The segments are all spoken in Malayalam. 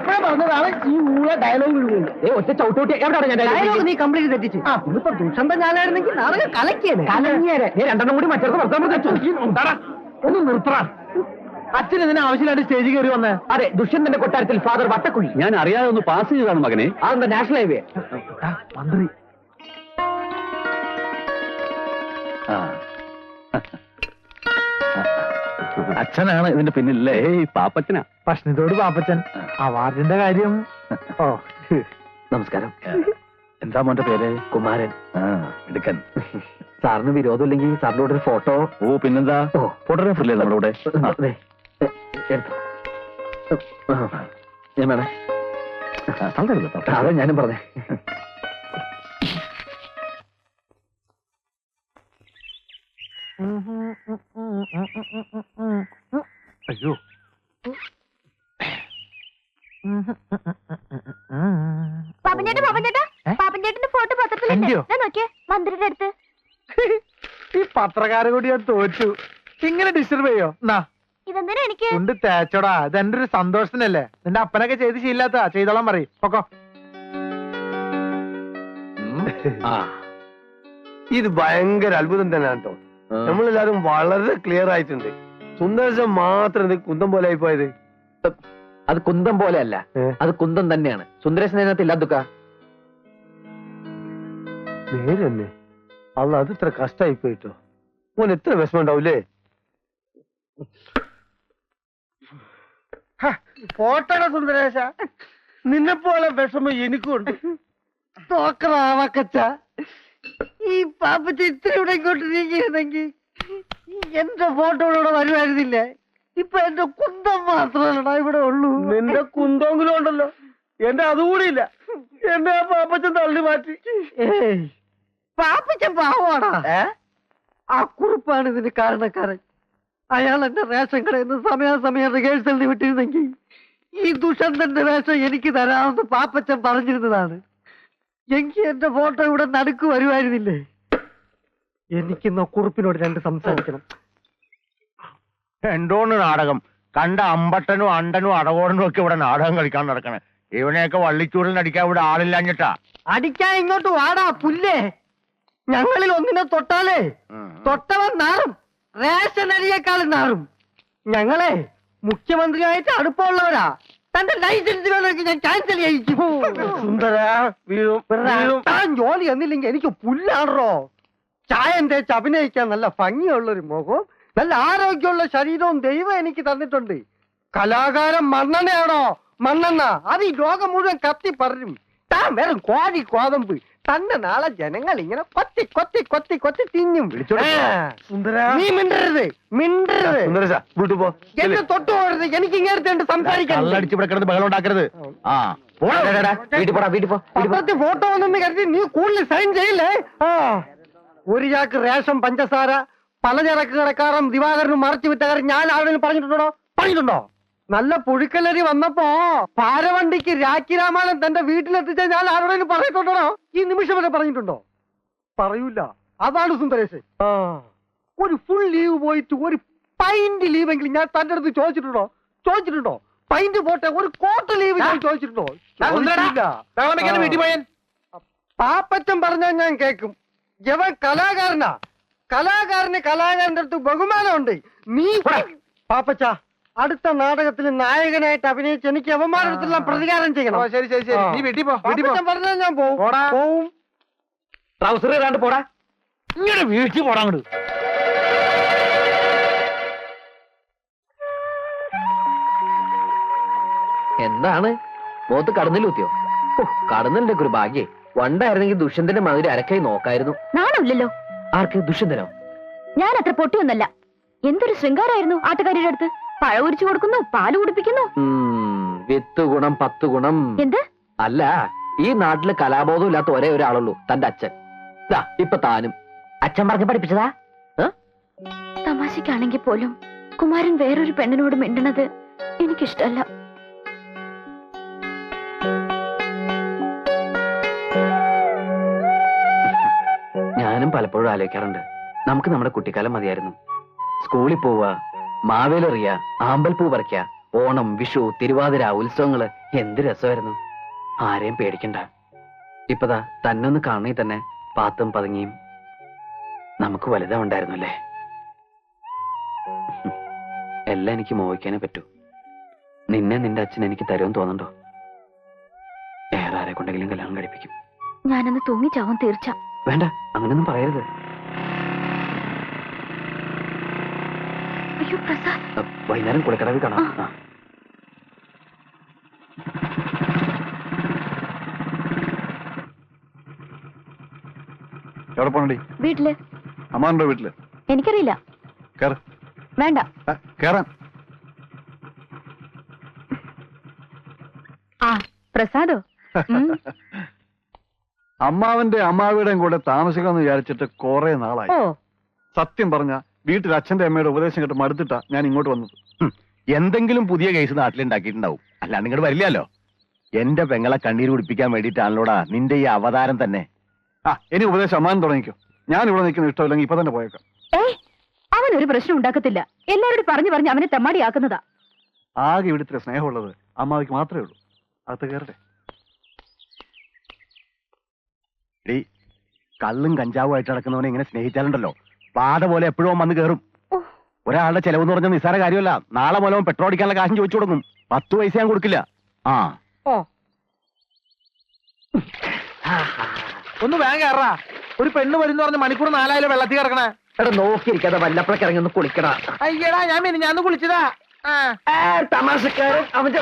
അപ്പഴേ പറഞ്ഞതാണ് ഈ ഊള ഡയലോഗ് വിടുന്നത്. ഒറ്റ ചവിട്ടോട്ടി എവിടെയാണ് ഞാൻ ഡയലോഗ് നീ കംപ്ലീറ്റ് തെറ്റിച്ചു. ഇന്നിപ്പോ ദുഷന്ത ഞാനായിരുന്നെങ്കിൽ നാടകം കലങ്ങിയേനെ. രണ്ടെണ്ണം കൂടി മറ്റേ ഒന്ന് നിർത്തറ. അച്ഛൻ ഇതിന് ആവശ്യമായിട്ട് സ്റ്റേജിൽ കയറി വന്നേ? അതെ, ദുഷ്യന്തന്റെ കൊട്ടാരത്തിൽ ഫാദർ വട്ടക്കുഴി. ഞാൻ അറിയാതെ ഒന്ന് പാസ് ചെയ്തതാണ് മകനെ. അതെന്താ നാഷണൽ ഹൈവേ? മന്ത്രി അച്ഛനാണ് ഇതിന്റെ പിന്നിലല്ലേ? പാപ്പച്ചനാ. ഭക്ഷണത്തോട് പാപ്പച്ചൻ. അവാർഡിന്റെ കാര്യം. ഓ നമസ്കാരം. എന്താ മോന്റെ പേര്? കുമാരൻ. എടുക്കൻ. സാറിന് വിരോധമില്ലെങ്കിൽ സാറിന്റെ കൂടെ ഒരു ഫോട്ടോ. ഓ പിന്നെന്താ, ഫോട്ടോഗ്രാഫർ അല്ലേ നമ്മളിവിടെ? ഞാൻ വേണേ. അതാ ഞാനും പറഞ്ഞേ. അയ്യോ പാപ്പഞ്ചേട്ടന്റെ ഫോട്ടോ പത്രത്തിലുണ്ട്. നോക്കിയേ, മന്ത്രിയുടെ അടുത്ത്. ഈ പത്രക്കാരെ കൂടി ഞാൻ തോറ്റു. ഇങ്ങനെ ഡിസ്റ്റർബ് ചെയ്യോ? എന്നാ ഇതെന്തിനാ എനിക്ക്? കൊണ്ട് തേച്ചോടാ. ഇത് എന്റെ ഒരു സന്തോഷത്തിനല്ലേ. നിന്റെ അപ്പനൊക്കെ ചെയ്ത് ശീലാത്ത ചെയ്തോളാൻ പറയും. പൊക്കോ. ഇത് ഭയങ്കര അത്ഭുതം തന്നെയാണ് കേട്ടോ. നമ്മളെല്ലാരും വളരെ ക്ലിയർ ആയിട്ടുണ്ട്. സുന്ദരശം മാത്രം ഇത് കുന്തം പോലെ ആയി പോയത്. അത് കുന്തം പോലെ അല്ല, അത് കുന്തം തന്നെയാണ്. സുന്ദരേശൻ അതിനകത്ത് ഇല്ലാതുക്ക. നേരെ തന്നെ. അള്ള അത് ഇത്ര കഷ്ടമായി പോയിട്ടോ. മോൻ എത്ര വിഷമം ഉണ്ടാവൂലേ? പോട്ടട സുന്ദരേശ, നിന്നെപ്പോലെ വിഷമം എനിക്കുണ്ട്. തോക്കറാവക്കച്ച. ഈ പാപ്പച്ച ഇത്രയൂടെ ഇങ്ങോട്ട് നീങ്ങിയിരുന്നെങ്കിൽ എന്റെ ഫോട്ടോ ഇവിടെ വരുമായിരുന്നില്ലേ? ഇപ്പൊ എന്റെ കുന്തം മാത്രമല്ലടാ ഇവിടെ ഉള്ളൂ. നിന്റെ കുന്തെങ്കിലും ഉണ്ടല്ലോ, എന്റെ അതുകൂടി ഇല്ല. എന്റെ ആ പാപ്പച്ചൻ തള്ളി മാറ്റി. പാപ്പച്ചൻ പാവാടാ. ആ കുറിപ്പാണ് ഇതിന് കാരണക്കാരൻ. അയാൾ എന്റെ റേഷൻ കടയിൽ നിന്ന് സമയാസമയം റിഹേഴ്സലിന് വിട്ടിരുന്നെങ്കിൽ ഈ ദുഷന്തന്റെ വേഷം എനിക്ക് തരാമെന്ന് പാപ്പച്ചൻ പറഞ്ഞിരുന്നതാണ്. എങ്കിൽ എന്റെ ഫോട്ടോ ഇവിടെ നടുക്ക് വരുമായിരുന്നില്ലേ? എനിക്കിന്ന് കുറിപ്പിനോട് രണ്ട് സംസാരിക്കണം. എന്തോന്ന് നാടകം കണ്ട അമ്പട്ടനും അണ്ടനും അടകോടനും ഒക്കെ ഇവിടെ നാടകം കളിക്കാൻ നടക്കണേ. ഇവനെയൊക്കെ വള്ളിച്ചൂടിൽ അടിക്കാൻ ഇവിടെ ആളില്ലാഞ്ഞിട്ടാ. അടിക്കാൻ ഇങ്ങോട്ട് വാടാ പുല്ലേ. ഞങ്ങളിൽ ഒന്നിനെ തൊട്ടാലേ തൊട്ടവൻ നാറും. റേഷൻ അരിയേക്കാളും നാറും. ഞങ്ങളെ മുഖ്യമന്ത്രിയായിട്ട് അടുപ്പമുള്ളവരാ. തന്റെ ലൈസൻസ് വേണമെങ്കിൽ ഞാൻ ക്യാൻസൽ ചെയ്യിക്കും. താൻ ജോലി എന്നില്ലെങ്കിൽ എനിക്ക് പുല്ലാണോ. ചായം തേച്ച് അഭിനയിക്കാൻ നല്ല ഭംഗിയുള്ളൊരു മുഖവും നല്ല ആരോഗ്യമുള്ള ശരീരവും ദൈവം എനിക്ക് തന്നിട്ടുണ്ട്. കലാകാരൻ മണ്ണെണ്ണയാണോ? മണ്ണെണ്ണ അത് ഈ ലോകം മുഴുവൻ കത്തി പറയും. താൻ വെറും കോഴി കോതമ്പ്. തന്നെ നാളെ ജനങ്ങൾ ഇങ്ങനെ കൊത്തി കൊത്തി കൊത്തി കൊത്തി തിന്നും. നീ മിണ്ടരുത്, മിണ്ടരുത്. എന്നെ തൊട്ടു പോകരുത്. എനിക്ക് ഇങ്ങനത്തെ സംസാരിക്കാൻ. ബഹളം ഉണ്ടാക്കരുത്. പത്രത്തിൽ ഫോട്ടോ വന്നെന്ന് കരുതി നീ കൂടുതൽ സൈൻ ചെയ്യില്ലേ? ഒരു ചാക്ക് റേഷൻ പഞ്ചസാര പലചരക്ക് കടക്കാരൻ ദിവാകരനും മറച്ചു വിറ്റ കാര്യം ഞാൻ ആരോടും പറഞ്ഞിട്ടുണ്ടോ? പറഞ്ഞിട്ടുണ്ടോ? നല്ല പുഴുക്കലരി വന്നപ്പോ പാരവണ്ടിക്ക് രാഖി രാമായണം തന്റെ വീട്ടിലെത്തിച്ച ഞാൻ ആരോടെങ്കിലും പറഞ്ഞിട്ടുണ്ടോ? ഈ നിമിഷം വരെ പറഞ്ഞിട്ടുണ്ടോ? പറയൂല. അതാണ് സുന്ദരേശ്. ഒരു ഫുൾ ലീവ് പോയിട്ട് ഒരു പൈന്റ് ലീവെങ്കിലും ഞാൻ തന്റെ അടുത്ത് ചോദിച്ചിട്ടുണ്ടോ? ചോദിച്ചിട്ടുണ്ടോ? പൈന്റ് പോട്ടെ, ഒരു കോട്ട് ലീവ് ഞാൻ ചോദിച്ചിട്ടുണ്ടോ? പാപ്പച്ചൻ പറഞ്ഞാൽ ഞാൻ കേൾക്കും. ജവൻ കലാകാരനാ. കലാകാരന് കലാകാരന്റെ അടുത്ത് ബഹുമാനമുണ്ട്. നീ പാപ്പച്ച അടുത്ത നാടകത്തിൽ നായകനായിട്ട് അഭിനയിച്ച് എനിക്ക് അവമാനത്തിലെല്ലാം പ്രതികാരം ചെയ്യണം. ശരി ശരി ശരി, നീ വീട്ടിൽ പോ. പറഞ്ഞാൽ ഞാൻ പോവും. ട്രൗസർ ഇടാണ്ട് പോടാ. ഇങ്ങനെ വീഴ്ച പോടാങ്ങട്. എന്താണ് മുഖത്ത് കടന്നിലൂത്തിയോ? കടന്നലിന്റെ ഒരു ഭാഗ്യേ. വണ്ടായിരുന്നെങ്കിൽ ദുഷ്യന്തന്റെ മതിരി അരക്കായി നോക്കായിരുന്നു. നാണമില്ലല്ലോ. ആർക്ക്? ദുഷ്യന്തനോ? ഞാൻ അത്ര പൊട്ടിയൊന്നല്ല. എന്തൊരു ശൃംഗാരായിരുന്നു ആട്ടുകാരിയുടെ അടുത്ത്. പഴ ഉരിച്ചു കൊടുക്കുന്നു, പാല് കുടിപ്പിക്കുന്നു. വിത്ത് ഗുണം 10 ഗുണം. എന്ത്? അല്ല, ഈ നാട്ടില് കലാബോധം ഇല്ലാത്ത ഒരേ ഒരാളുള്ളൂ, തന്റെ അച്ഛൻ. ഇപ്പൊ താനും അച്ഛൻ പറഞ്ഞ് പഠിപ്പിച്ചതാ. തമാശക്കാണെങ്കിൽ പോലും കുമാരൻ വേറൊരു പെണ്ണിനോട് മിണ്ടണത് എനിക്കിഷ്ടല്ല. ഞാനും പലപ്പോഴും ആലോചിക്കാറുണ്ട്, നമുക്ക് നമ്മുടെ കുട്ടിക്കാലം മതിയായിരുന്നു. സ്കൂളിൽ പോവുക, മാവേലെറിയ, ആമ്പൽപ്പൂ പറിക്കുക, ഓണം, വിഷു, തിരുവാതിര, ഉത്സവങ്ങള് എന്ത് രസമായിരുന്നു. ആരെയും പേടിക്കണ്ട. ഇപ്പതാ തന്നെ ഒന്ന് കാണണേ തന്നെ പാത്തും പതുങ്ങിയും നമുക്ക് വലുതാ ഉണ്ടായിരുന്നു അല്ലേ. എല്ലാം എനിക്ക് മോഹിക്കാനേ പറ്റൂ. നിന്നെ നിന്റെ അച്ഛൻ എനിക്ക് തരുമെന്ന് തോന്നണ്ടോ? വേറെ ആരെ കൊണ്ടെങ്കിലും കല്യാണം കഴിപ്പിക്കും. ഞാനന്ന് തൂങ്ങിച്ചാവും തീർച്ച. വേണ്ട, അങ്ങനെയൊന്നും പറയരുത്. അയ്യോ പ്രസാദ്, വൈകുന്നേരം കുളിക്കടവിൽ കാണാം. ആ. എവിടെ പോണടി? വീട്ടില്. അമ്മാനുണ്ടോ വീട്ടില്? എനിക്കറിയില്ല. കേറ്. വേണ്ട. കേറാൻ. ആ പ്രസാദോ? അമ്മാവന്റെ അമ്മാവിയുടെയും കൂടെ താമസിക്കാന്ന് വിചാരിച്ചിട്ട് കുറെ നാളായി. ഓ, സത്യം പറഞ്ഞ വീട്ടിൽ അച്ഛന്റെ അമ്മയുടെ ഉപദേശം കേട്ട് മടുത്തിട്ടാ ഞാൻ ഇങ്ങോട്ട് വന്നത്. എന്തെങ്കിലും പുതിയ കേസ് നാട്ടിലുണ്ടാക്കിയിട്ടുണ്ടാവും, അല്ലാണ്ട് ഇങ്ങോട്ട് വരില്ലല്ലോ. എന്റെ പെങ്ങളെ കണ്ണീര് കുടിപ്പിക്കാൻ വേണ്ടിയിട്ടാണല്ലോടാ നിന്റെ ഈ അവതാരം തന്നെ. ഇനി ഉപദേശം അമ്മാൻ തുടങ്ങിക്കോ. ഞാൻ ഇവിടെ നിൽക്കുന്ന ഇഷ്ടമില്ലെങ്കിൽ ഇപ്പൊ തന്നെ പോയേക്കാം. അവനൊരു പ്രശ്നം ഉണ്ടാക്കത്തില്ല. എല്ലാവരോടും പറഞ്ഞു അവനെ തെമ്മാടിയാക്കുന്നതാ. ആകെ ഇവിടുത്തെ സ്നേഹമുള്ളത് അമ്മാവിക്ക് മാത്രമേ ഉള്ളൂ. അകത്ത് കയറട്ടെ. എടീ, കള്ളും കഞ്ചാവും ആയിട്ട് നടക്കുന്നവനെ ഇങ്ങനെ സ്നേഹിച്ചാലുണ്ടല്ലോ പാത പോലെ എപ്പോഴും വന്ന് കയറും. ഒരാളുടെ ചെലവെന്ന് പറഞ്ഞ നിസ്സാര കാര്യമല്ല. നാളെ മൂലം പെട്രോൾ അടിക്കാനുള്ള കാശും ചോദിച്ചു കൊടുക്കും. 10 പൈസ ഞാൻ കൊടുക്കില്ല. ആ ഒന്ന് വേഗം കയറാ. ഒരു പെണ്ണ് വരുന്ന പറഞ്ഞ് മണിക്കൂർ 4 വെള്ളത്തിൽ കിടക്കണേ. എടാ നോക്കിയിരിക്കാതെ വല്ലപ്പോഴൊക്കെ ഇറങ്ങി ഒന്ന് കുളിക്കടാ. അയ്യടാ, ഞാൻ കുളിച്ചതാ. തമാശക്കാരൻ അവന്റെ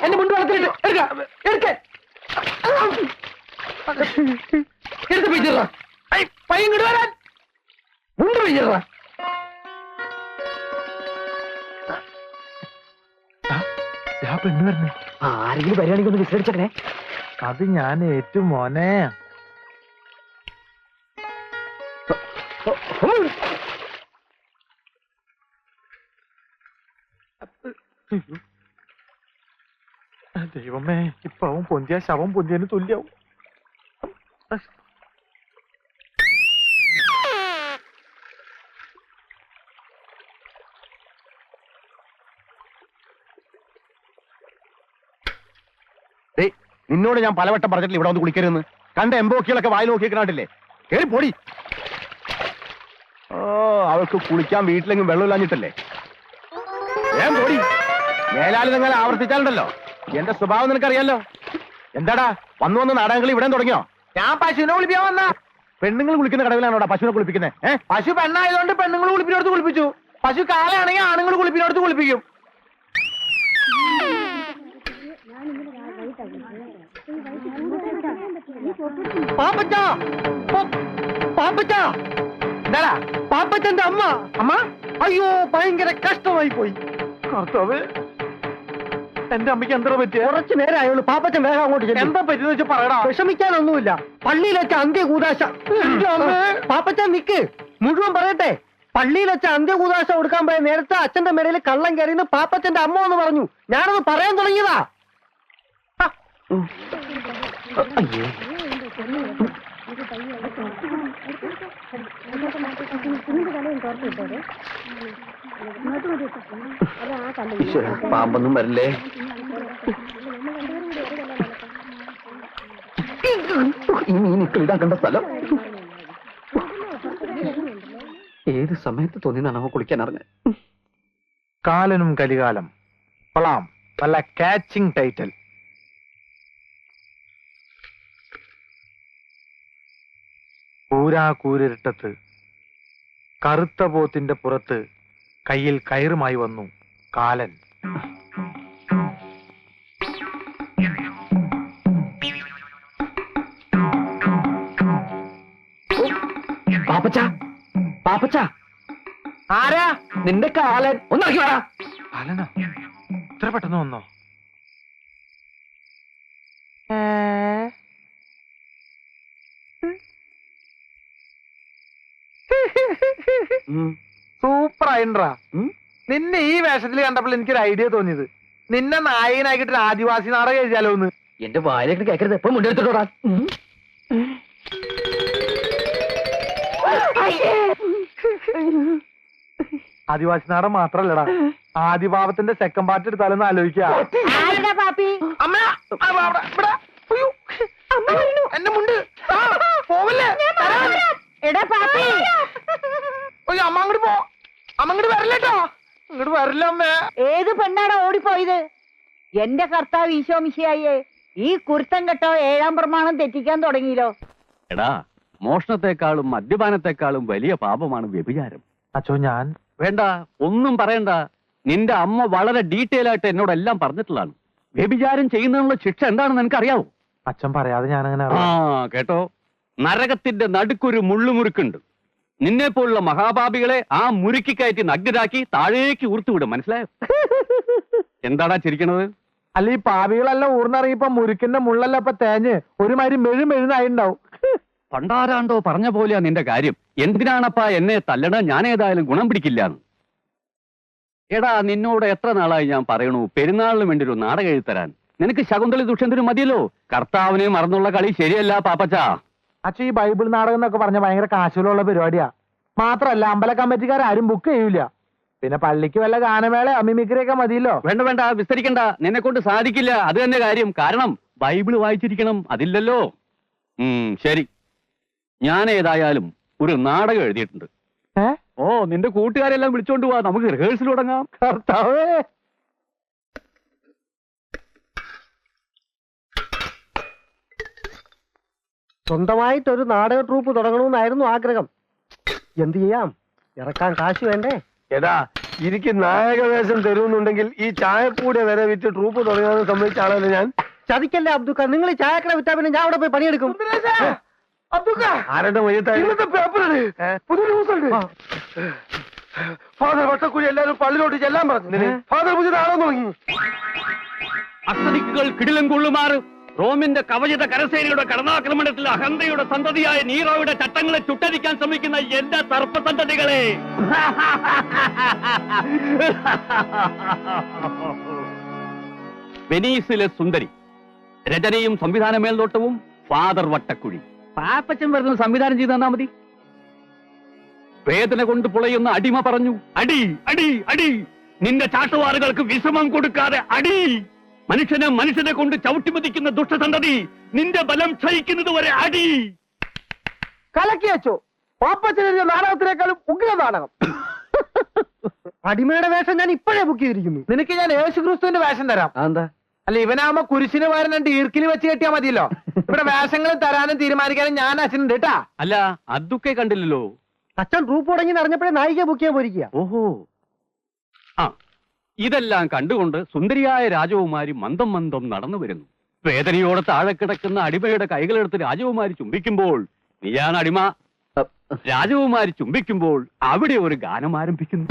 എന്റെ മുണ്ട് വളർത്തിട്ട് എടുത്ത് പിടിച്ചിട. പയ്യങ്ങോട്ട് വരാൻ മുണ്ട് പിടിച്ചിട. പെണ്ണ് വരുന്നേ. ആരെങ്കിലും വരികയാണെങ്കിൽ ഒന്ന് വിസരിച്ചേ. അത് ഞാൻ ഏറ്റു മോനെ. ദൈവമേ, ഇപ്പൊ അവൻ പൊന്തിയ ശവം പൊന്തിയതിന് തുല്യാവും. നിന്നോട് ഞാൻ പലവട്ടം പറഞ്ഞിട്ടില്ല ഇവിടെ ഒന്ന് കുളിക്കരുതെന്ന്. കണ്ട എംബോക്കികളൊക്കെ വായി നോക്കിയിരിക്കണാട്ടില്ലേ. കേറി പൊടി. ഓ, അവൾക്ക് കുളിക്കാൻ വീട്ടിലെങ്കിലും വെള്ളമില്ലാഞ്ഞിട്ടല്ലേ. ഞാൻ പൊടി. മേലാല് നിങ്ങൾ ആവർത്തിച്ചാലുണ്ടല്ലോ എന്റെ സ്വഭാവം നിനക്കറിയാലോ. എന്താടാ വന്നു നാടകങ്ങൾ ഇവിടെ തുടങ്ങിയോ? ഞാൻ പശുവിനെ കുളിപ്പിക്കാൻ വന്ന. പെണ്ണുങ്ങൾ കുളിക്കുന്ന കടവിലാണോടാ പശുവിനെ കുളിപ്പിക്കുന്നത്? പശു പെണ്ണായതുകൊണ്ട് പെണ്ണുങ്ങൾ കുളിപ്പിനോടത്ത് കുളിപ്പിച്ചു. പശു കാളയാണെങ്കിൽ ആണുങ്ങൾ കുളിപ്പിനോടത്ത് കുളിപ്പിക്കും. എന്താടാ പാപ്പച്ചന്റെ അമ്മ? അയ്യോ, ഭയങ്കര കഷ്ടമായി പോയി. കർത്താവ്, എന്റെ അമ്മയ്ക്ക് എന്താ പറ്റിയ? കുറച്ചു നേരം ആയുള്ളൂ. പാപ്പച്ചൻ വേഗം അങ്ങോട്ട് ചെല്ല്. എന്താ പറ്റിയെന്ന് വെച്ചാൽ പറയടാ. വിഷമിക്കാനൊന്നുമില്ല. പള്ളിയിൽ വെച്ച അന്ത്യകൂദാശ. പാപ്പച്ചൻ നിക്ക്, മുഴുവൻ പറയട്ടെ. പള്ളിയിൽ വെച്ച അന്ത്യകൂദാശ കൊടുക്കാൻ പോയ നേരത്തെ അച്ഛന്റെ മേടയിൽ കള്ളം കയറിയെന്ന് പാപ്പച്ചന്റെ അമ്മ എന്ന് പറഞ്ഞു. ഞാനത് പറയാൻ തുടങ്ങിയതാ. പാമ്പൊന്നും വരില്ലേ? ഈ മീനിക്കളിടാൻ കണ്ട സ്ഥലം ഏത് സമയത്ത് തോന്നിയെന്നാണ് കുളിക്കാൻ അറിഞ്ഞത്. കാലനും കലികാലം കൊള്ളാം. നല്ല കാച്ചിങ് ടൈറ്റിൽ. കൂരാകൂരിട്ടത്ത് കറുത്ത പോത്തിന്റെ പുറത്ത് കയ്യിൽ കയറുമായി വന്നു കാലൻ. പാപ്പച്ച, പാപ്പച്ച, ആരാ? നിന്റെ കാലൻ ഒന്നാക്കി വേടാ. കാലനോ? ഇത്ര പെട്ടെന്ന് വന്നോ? സൂപ്പർ ആയിട്ടാ. നിന്നെ ഈ വേഷത്തിൽ കണ്ടപ്പോൾ എനിക്കൊരു ഐഡിയ തോന്നിയത്, നിന്നെ നായകനാക്കിട്ട് ആദിവാസി നാടകം എഴുതിയാലോ എന്ന്. എന്റെ വായിലേക്ക് കേൾക്കരുത്. എപ്പോ മുണ്ടെടുത്തോടാ. ആദിവാസി നാടകം മാത്രല്ലടാ, ആദിഭാവത്തിന്റെ സെക്കൻഡ് പാർട്ട് എടുത്താലെന്ന് ആലോചിക്കാം. പാപ്പി എന്നെ മുണ്ട് പോവല്ലേ എടാ പാപ്പി അമ്മ അങ്ങോട്ട് പോ. അമ്മ അങ്ങോട്ട് വരില്ലേട്ടോ. ഇങ്ങോട്ട് വരില്ല അമ്മേ. ഏത് പെണ്ണാണ് ഓടിപ്പോയത്? എന്റെ കർത്താവ് ഈശോ മിശിഹായേ, ഈ കുരുത്തം കെട്ടോ 7-ാം പ്രമാണം തെറ്റിക്കാൻ തുടങ്ങിയല്ലോ. എടാ, മോഷണത്തെക്കാളും മദ്യപാനത്തെക്കാളും വലിയ പാപമാണ് വ്യഭിചാരം. അച്ഛോ ഞാൻ വേണ്ട, ഒന്നും പറയണ്ട. നിന്റെ അമ്മ വളരെ ഡീറ്റെയിൽ ആയിട്ട് എന്നോടെല്ലാം പറഞ്ഞിട്ടുള്ളതാണ്. വ്യഭിചാരം ചെയ്യുന്നതിനുള്ള ശിക്ഷ എന്താണെന്ന് എനിക്കറിയാവോ? അച്ഛൻ പറയാതെ ഞാനങ്ങനെ ആ കേട്ടോ, നരകത്തിന്റെ നടുക്കൊരു മുള്ളുമുറുക്കുണ്ട്. നിന്നെ പോലുള്ള മഹാപാപികളെ ആ മുറുക്കി കയറ്റി നഗ്നരാക്കി താഴേക്ക് ഊർത്തുവിടും. മനസ്സിലായോ? എന്താടാ ചിരിക്കണത്? അല്ല, ഈ പാവികളെല്ലാം ഊർന്നറിയപ്പോ മുരുക്കിന്റെ മുള്ളല്ല ഇപ്പൊ തേഞ്ഞ് ഒരുമാതിരി മെഴുമെഴുന്നായിണ്ടാവും. പണ്ടാരാണ്ടോ പറഞ്ഞ പോലെയാ നിന്റെ കാര്യം. എന്തിനാണപ്പാ എന്നെ തല്ലണ? ഞാൻ ഏതായാലും ഗുണം പിടിക്കില്ലാന്ന്. എടാ, നിന്നോട് എത്ര നാളായി ഞാൻ പറയണു പെരുന്നാളിന് വേണ്ടി ഒരു നാടകം എഴുതി തരാൻ. നിനക്ക് ശകുന്തളി ദുഷ്യന്തനും മതിയല്ലോ. കർത്താവിനെ മറന്നുള്ള കളി ശരിയല്ല പാപ്പച്ചാ. അച്ഛൻ ഈ ബൈബിൾ നാടകം എന്നൊക്കെ പറഞ്ഞ ഭയങ്കര കാശുകളുള്ള പരിപാടിയാ. മാത്രല്ല അമ്പല കമ്മിറ്റിക്കാരും ബുക്ക് ചെയ്യൂല. പിന്നെ പള്ളിക്ക് വല്ല ഗാനമേള മിമിക്രിയൊക്കെ മതിയല്ലോ. വേണ്ട വേണ്ട, വിസ്തരിക്കണ്ട. നിന്നെ കൊണ്ട് സാധിക്കില്ല. അത് തന്നെ കാര്യം. കാരണം ബൈബിള് വായിച്ചിരിക്കണം. അതില്ലല്ലോ. ശരി, ഞാൻ ഏതായാലും ഒരു നാടകം എഴുതിയിട്ടുണ്ട്. ഓ, നിന്റെ കൂട്ടുകാരെല്ലാം വിളിച്ചോണ്ട് പോവാ. നമുക്ക് റിഹേഴ്സൽ തുടങ്ങാം. കർത്താവേ, സ്വന്തമായിട്ടൊരു നാടക ട്രൂപ്പ് തുടങ്ങണമെന്നായിരുന്നു ആഗ്രഹം. എന്ത് ചെയ്യാം, ഇറക്കാൻ കാശ് വേണ്ടേ? എടാ, എനിക്ക് നായകവേഷം തരുന്നുണ്ടെങ്കിൽ ഈ ചായപ്പൂടെ വരെ വിറ്റ് ട്രൂപ്പ് തുടങ്ങാൻ സമ്മതിച്ച ആളല്ലേ ഞാൻ. ചതിക്കല്ലേ അബ്ദുക്ക, നിങ്ങൾ ഈ ചായക്കട വിറ്റാ പിന്നെ ഞാൻ അവിടെ പോയി പണിയെടുക്കും. ആരുടെ ഫാദർ വട്ടക്കുഴി എല്ലാരും പള്ളിയിലോട്ട് ചെല്ലാൻ പറഞ്ഞു. ഫാദർ പൂജ നാളെ തുടങ്ങി. അസ്തദിക്കുകൾ കിടിലം കൊള്ളുമാറ് റോമിന്റെ കവചിത കരസേനയുടെ കടന്നാക്രമണത്തിൽ അഹന്തയുടെ സന്തതിയായ നീറോയുടെ ചട്ടങ്ങളെ ചുട്ടരിക്കാൻ ശ്രമിക്കുന്ന എന്റെ സർപ്പസന്തതികളെ, വെനീസിലെ സുന്ദരി, രചനയും സംവിധാന മേൽനോട്ടവും ഫാദർ വട്ടക്കുഴി. പാപ്പച്ചൻ വരുന്ന സംവിധാനം ചെയ്ത് തന്നാ മതി. വേദന കൊണ്ട് പുളയുന്ന അടിമ പറഞ്ഞു, അടി അടി അടി, നിന്റെ ചാട്ടുവാറുകൾക്ക് വിശ്രമം കൊടുക്കാതെ അടി. മനുഷ്യനെ കൊണ്ട് ചവിട്ടിമതിക്കുന്ന ദുഷ്ടസന്തതി, നിന്റെ ബലം ക്ഷയിക്കുന്നത് വരെ അടി. കലക്കി വെച്ചോ. പാപ്പച്ചനെഴുതിയ നാടകത്തിനേക്കാളും ഉഗ്ര നാടകം. അടിമയുടെ വേഷം ഞാൻ ഇപ്പോഴേ ബുക്ക് ചെയ്തിരിക്കുന്നു. നിനക്ക് ഞാൻ യേശുക്രിസ്തുവിന്റെ വേഷം തരാം. എന്താ? അല്ല, ഇവനാവുമ്പോ കുരിശിന് പകരം 2 ഈർക്കിൽ വെച്ച് കെട്ടിയാ മതിയല്ലോ. ഇവിടെ വേഷങ്ങൾ തരാനും തീരുമാനിക്കാനും ഞാൻ അച്ഛനുണ്ട് കേട്ടാ. അല്ല, അതൊക്കെ കണ്ടില്ലല്ലോ. അച്ഛൻ ട്രൂപ്പ് തുടങ്ങി അറിഞ്ഞപ്പോഴേ നായിക ബുക്ക് ചെയ്യാൻ പോയിരിക്കുക. ഓഹോ. ആ, ഇതെല്ലാം കണ്ടുകൊണ്ട് സുന്ദരിയായ രാജകുമാരി മന്ദം മന്ദം നടന്നു വരുന്നു. വേദനയോടെ താഴെ കിടക്കുന്ന അടിമയുടെ കൈകളെടുത്ത് രാജകുമാരി ചുംബിക്കുമ്പോൾ, നീയാണ് അടിമ. രാജകുമാരി ചുംബിക്കുമ്പോൾ അവിടെ ഒരു ഗാനം ആരംഭിക്കുന്നു.